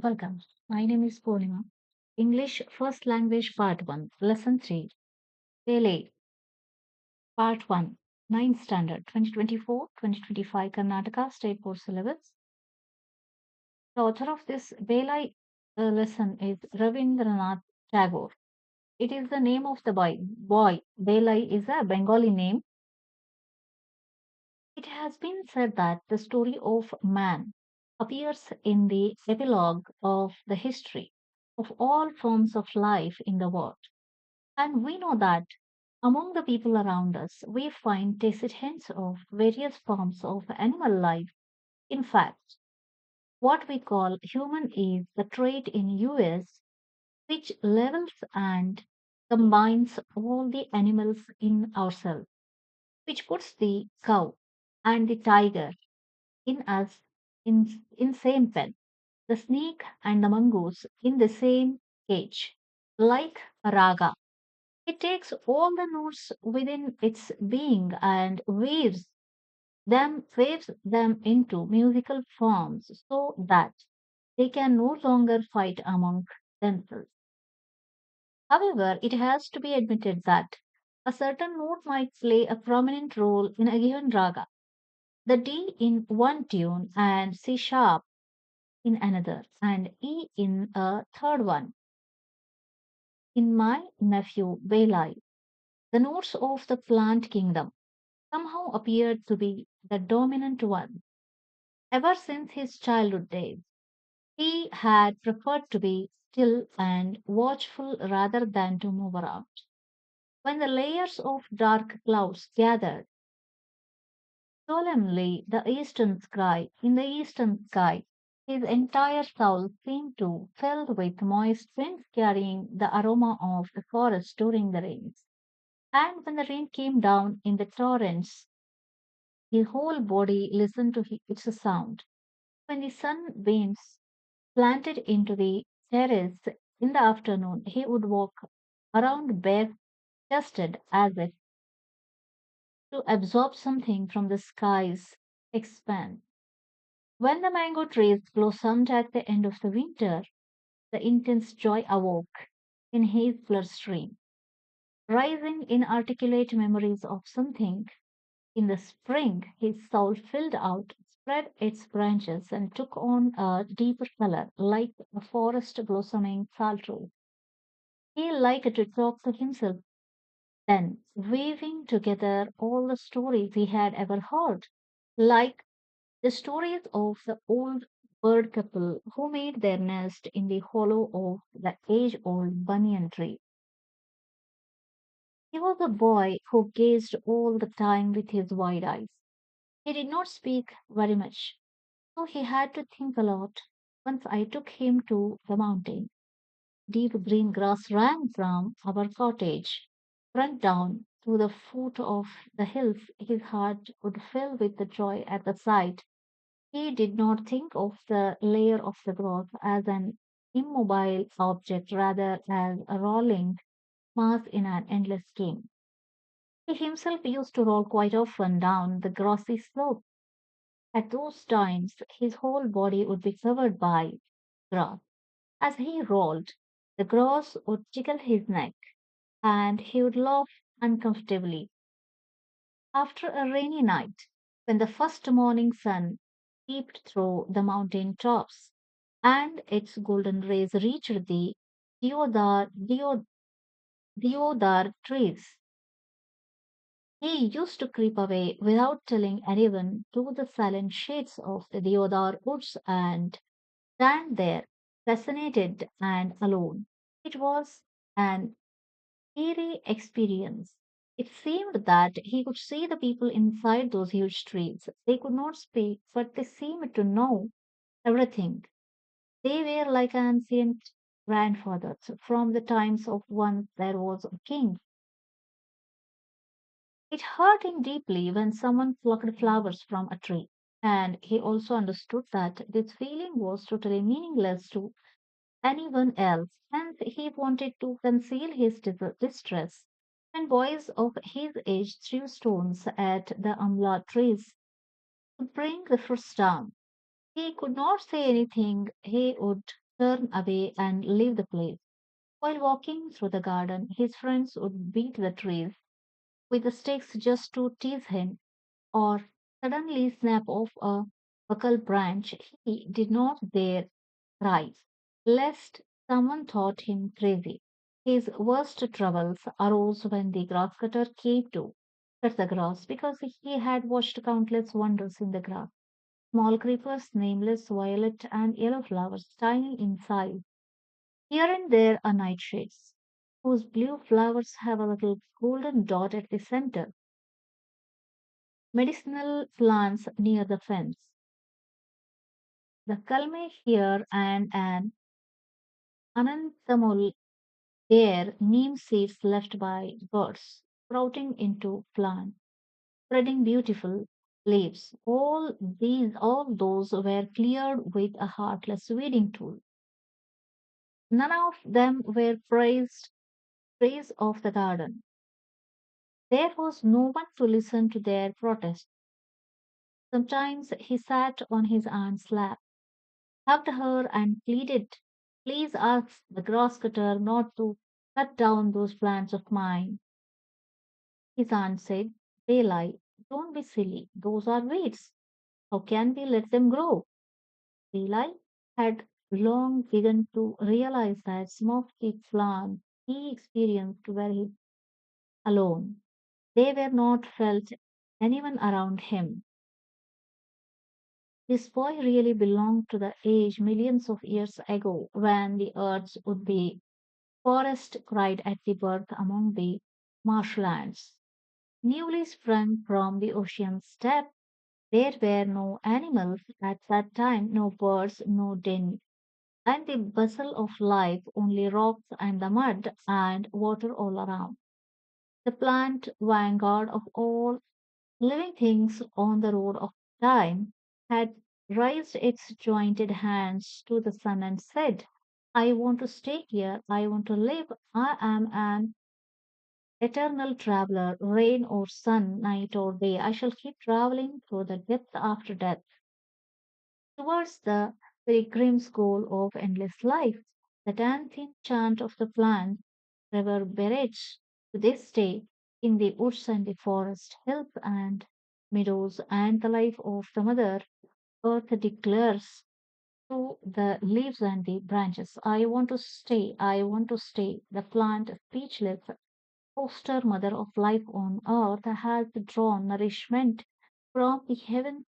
Welcome. My name is Purnima. English First Language Part 1, Lesson 3, Balai, Part 1, Ninth Standard, 2024-2025 Karnataka State Board Syllabus. The author of this Balai lesson is Ravindranath Tagore. It is the name of the boy. Balai is a Bengali name. It has been said that the story of man appears in the epilogue of the history of all forms of life in the world. And we know that among the people around us, we find tacit hints of various forms of animal life. In fact, what we call human is the trait in US which levels and combines all the animals in ourselves, which puts the cow and the tiger in us in same pen, the snake and the mongoose in the same cage, like a raga. It takes all the notes within its being and waves them into musical forms so that they can no longer fight among themselves. However, it has to be admitted that a certain note might play a prominent role in a given raga. The D in one tune and C sharp in another, and E in a third one. In my nephew Belai, the notes of the plant kingdom somehow appeared to be the dominant one. Ever since his childhood days, he had preferred to be still and watchful rather than to move around. When the layers of dark clouds gathered solemnly in the eastern sky, his entire soul seemed to fill with moist winds carrying the aroma of the forest during the rains. And when the rain came down in the torrents, his whole body listened to its sound. When the sunbeams planted into the terrace in the afternoon, he would walk around bare-chested as if to absorb something from the sky's expanse. When the mango trees blossomed at the end of the winter, the intense joy awoke in his bloodstream, rising inarticulate memories of something. In the spring, his soul filled out, spread its branches, and took on a deeper color, like a forest blossoming saltro. He liked to talk to himself then, weaving together all the stories he had ever heard, like the stories of the old bird couple who made their nest in the hollow of the age old banyan tree. He was a boy who gazed all the time with his wide eyes. He did not speak very much, so he had to think a lot. Once I took him to the mountain. Deep green grass ran from our cottage front down to the foot of the hills. His heart would fill with the joy at the sight. He did not think of the layer of the grass as an immobile object, rather as a rolling mass in an endless game. He himself used to roll quite often down the grassy slope. At those times, his whole body would be covered by grass. As he rolled, the grass would tickle his neck, and he would laugh uncomfortably. After a rainy night, when the first morning sun peeped through the mountain tops, and its golden rays reached the deodar trees, he used to creep away without telling anyone to the silent shades of the deodar woods and stand there, fascinated and alone. It was an eerie experience. It seemed that he could see the people inside those huge trees. They could not speak, but they seemed to know everything. They were like ancient grandfathers from the times of once there was a king. It hurt him deeply when someone plucked flowers from a tree. And he also understood that this feeling was totally meaningless to anyone else, and he wanted to conceal his distress. When boys of his age threw stones at the amla trees to bring the fruits down, he could not say anything. He would turn away, and leave the place. While walking through the garden, his friends would beat the trees with the sticks just to tease him, or suddenly snap off a buckle branch. He did not dare rise, lest someone thought him crazy. His worst troubles arose when the grass cutter came to cut the grass because he had watched countless wonders in the grass. Small creepers, nameless violet and yellow flowers, tiny in size. Here and there are nightshades, whose blue flowers have a little golden dot at the center. Medicinal plants near the fence. The kalme here and an ananthamul there, neem seeds left by birds, sprouting into plants, spreading beautiful leaves. All those were cleared with a heartless weeding tool. None of them were praise of the garden. There was no one to listen to their protest. Sometimes he sat on his aunt's lap, hugged her, and pleaded, "Please ask the grass cutter not to cut down those plants of mine." His aunt said, "Balai, don't be silly. Those are weeds. How can we let them grow?" Balai had long begun to realize that some of the plants he experienced were his alone. They were not felt anyone around him. This boy really belonged to the age millions of years ago when the earth would be forest cried at the birth among the marshlands. Newly sprung from the ocean steppe, there were no animals at that time, no birds, no den, and the bustle of life, only rocks and the mud and water all around. The plant vanguard of all living things on the road of time had raised its jointed hands to the sun and said, "I want to stay here. I want to live. I am an eternal traveler, rain or sun, night or day. I shall keep traveling through the depth after death towards the pilgrim's goal of endless life." The dancing chant of the plant reverberates to this day in the woods and the forest, hills and meadows, and the life of the mother earth declares to the leaves and the branches, "I want to stay, I want to stay." The plant, speechless, foster mother of life on earth, has drawn nourishment from the heavens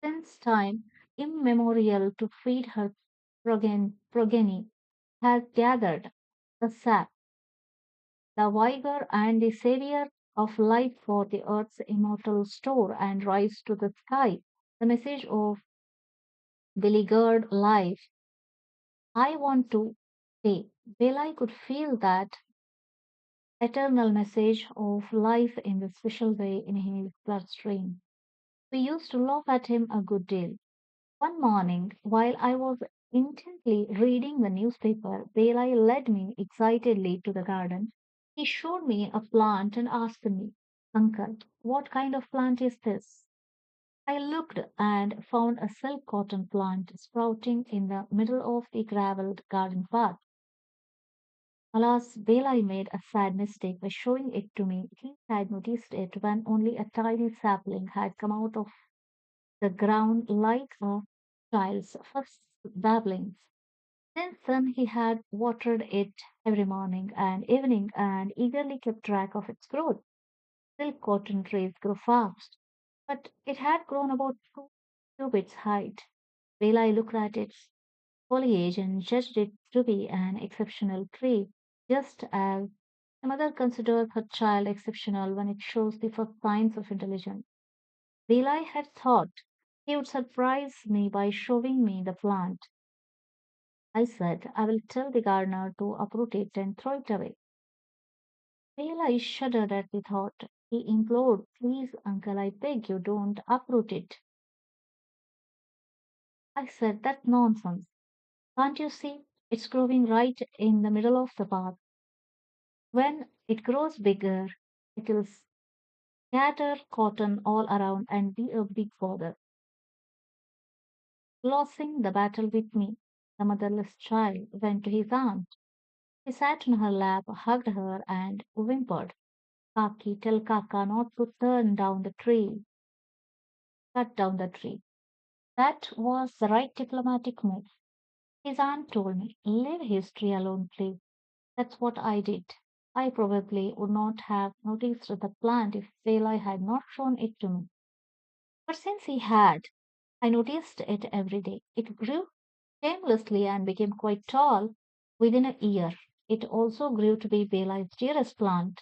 since time immemorial to feed her progeny, has gathered the sap, the vigor, and the savior of life for the earth's immortal store, and rise to the sky. The message of beleaguered life, "I want to stay." Belai could feel that eternal message of life in the special way in his bloodstream. We used to laugh at him a good deal. One morning, while I was intently reading the newspaper, Belai led me excitedly to the garden. He showed me a plant and asked me, "Uncle, what kind of plant is this?" I looked and found a silk cotton plant sprouting in the middle of the gravelled garden path. Alas, Belai made a sad mistake by showing it to me. He had noticed it when only a tiny sapling had come out of the ground like a child's first babblings. Since then, he had watered it every morning and evening and eagerly kept track of its growth. Silk cotton trees grow fast, but it had grown about 2 cubits height. Belai looked at its foliage and judged it to be an exceptional tree, just as a mother considers her child exceptional when it shows the first signs of intelligence. Belai had thought he would surprise me by showing me the plant. I said, "I will tell the gardener to uproot it and throw it away." Belai shuddered at the thought. He implored, "Please, uncle, I beg you, don't uproot it." I said, "That's nonsense. Can't you see? It's growing right in the middle of the path. When it grows bigger, it'll scatter cotton all around and be a big bother, losing the battle with me." The motherless child went to his aunt. He sat on her lap, hugged her, and whimpered, Kaki, tell Kaka not to cut down the tree. That was the right diplomatic move. His aunt told me, leave history alone, please. That's what I did. I probably would not have noticed the plant if Vela had not shown it to me. But since he had, I noticed it every day. It grew shamelessly and became quite tall within a year. It also grew to be Vela's dearest plant.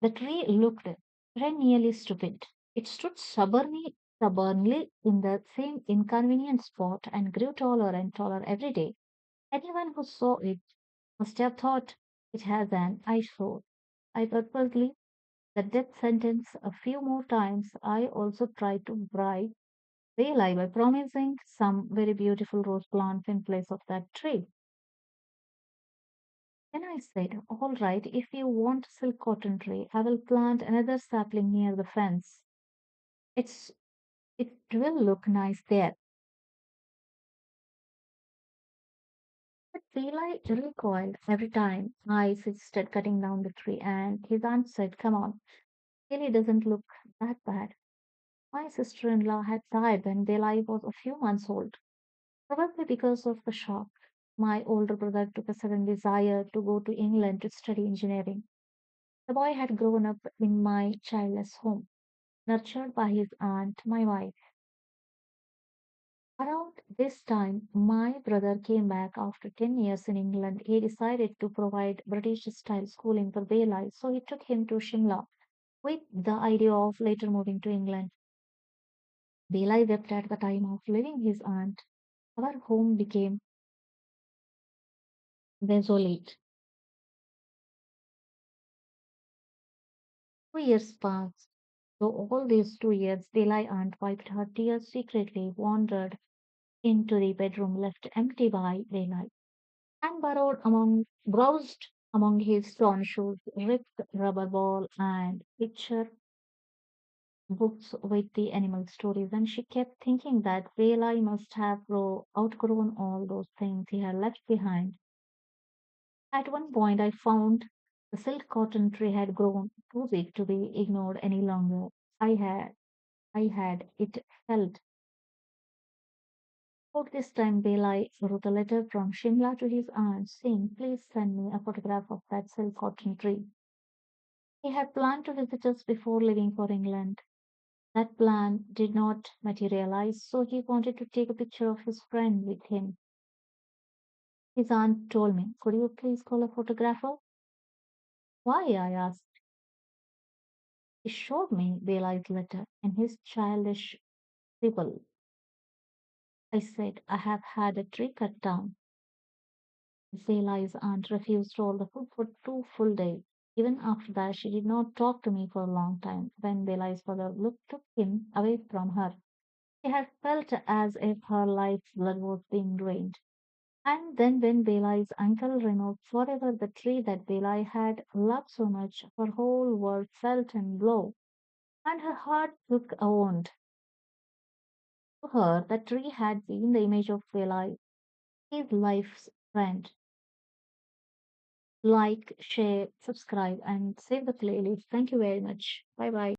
The tree looked perennially stupid. It stood stubbornly in the same inconvenient spot and grew taller and taller every day. Anyone who saw it must have thought it has an eyesore. I purposely the death sentence a few more times. I also tried to bribe Balai by promising some very beautiful rose plants in place of that tree. Then I said, all right, if you want a silk cotton tree, I will plant another sapling near the fence. It's it will look nice there. But Balai recoiled every time I suggested cutting down the tree, and his aunt said, come on, really doesn't look that bad. My sister-in-law had died when Belai was a few months old, probably because of the shock. My older brother took a sudden desire to go to England to study engineering. The boy had grown up in my childless home, nurtured by his aunt, my wife. Around this time, my brother came back after 10 years in England. He decided to provide British style schooling for Belai, so he took him to Shimla with the idea of later moving to England. Belai wept at the time of leaving his aunt. Our home became desolate. 2 years passed. So all these 2 years, Belai aunt wiped her tears secretly, wandered into the bedroom left empty by Belai, and browsed among his torn shoes, ripped rubber ball, and picture books with the animal stories. And she kept thinking that Belai must have outgrown all those things he had left behind. At one point, I found the silk cotton tree had grown too big to be ignored any longer. I had, I had, it felt. About this time, Belai wrote a letter from Shimla to his aunt saying, please send me a photograph of that silk cotton tree. He had planned to visit us before leaving for England. That plan did not materialize, so he wanted to take a picture of his friend with him. His aunt told me, could you please call a photographer? Why? I asked. He showed me Belai's letter in his childish scribble. I said, I have had a tree cut down. Belai's aunt refused all the food for 2 full days. Even after that, she did not talk to me for a long time. When Belai's father took him away from her, she had felt as if her life's blood was being drained. And then when Belai's uncle removed forever the tree that Belai had loved so much, her whole world felt and blow, and her heart took a wound. To her, the tree had been the image of Belai, his life's friend. Like, share, subscribe, and save the playlist. Thank you very much. Bye bye.